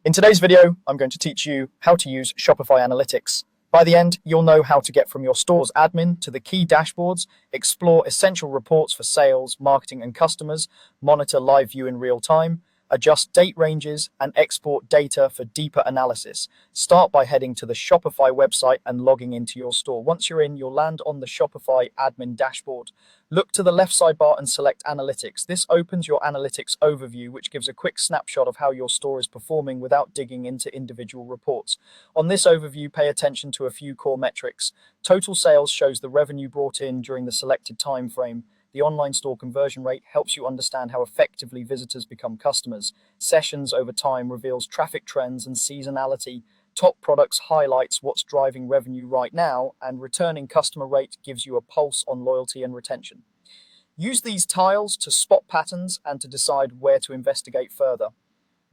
In today's video, I'm going to teach you how to use Shopify Analytics. By the end, you'll know how to get from your store's admin to the key dashboards, explore essential reports for sales, marketing, and customers, monitor live view in real time, adjust date ranges, and export data for deeper analysis. Start by heading to the Shopify website and logging into your store. Once you're in, you'll land on the Shopify admin dashboard. Look to the left sidebar and select Analytics. This opens your Analytics overview, which gives a quick snapshot of how your store is performing without digging into individual reports. On this overview, pay attention to a few core metrics. Total sales shows the revenue brought in during the selected time frame. The online store conversion rate helps you understand how effectively visitors become customers. Sessions over time reveals traffic trends and seasonality. Top products highlights what's driving revenue right now, and returning customer rate gives you a pulse on loyalty and retention. Use these tiles to spot patterns and to decide where to investigate further.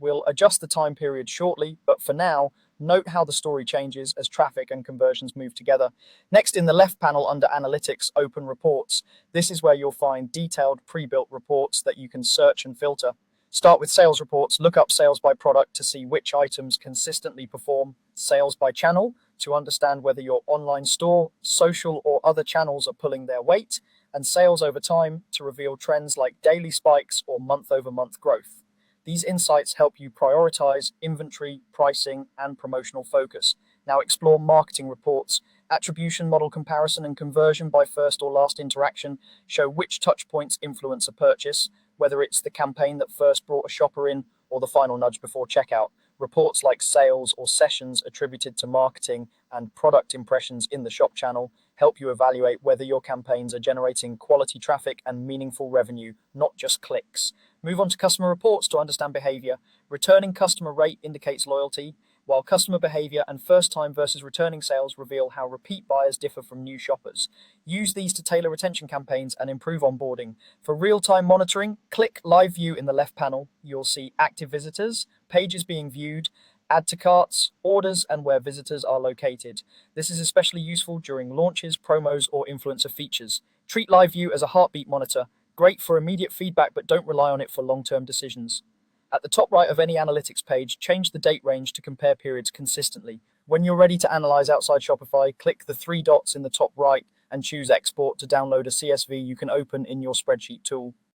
We'll adjust the time period shortly, but for now, note how the story changes as traffic and conversions move together. Next, in the left panel under Analytics, open Reports. This is where you'll find detailed pre-built reports that you can search and filter. Start with sales reports. Look up sales by product to see which items consistently perform, sales by channel to understand whether your online store, social, or other channels are pulling their weight, and sales over time to reveal trends like daily spikes or month-over-month growth. These insights help you prioritize inventory, pricing, and promotional focus. Now explore marketing reports. Attribution model comparison and conversion by first or last interaction show which touch points influence a purchase, whether it's the campaign that first brought a shopper in or the final nudge before checkout. Reports like sales or sessions attributed to marketing and product impressions in the shop channel help you evaluate whether your campaigns are generating quality traffic and meaningful revenue, not just clicks. Move on to customer reports to understand behavior. Returning customer rate indicates loyalty, while customer behavior and first-time versus returning sales reveal how repeat buyers differ from new shoppers. Use these to tailor retention campaigns and improve onboarding. For real-time monitoring, click Live View in the left panel. You'll see active visitors, pages being viewed, add to carts, orders, and where visitors are located. This is especially useful during launches, promos, or influencer features. Treat Live View as a heartbeat monitor. Great for immediate feedback, but don't rely on it for long-term decisions. At the top right of any analytics page, change the date range to compare periods consistently. When you're ready to analyze outside Shopify, click the three dots in the top right and choose Export to download a CSV you can open in your spreadsheet tool.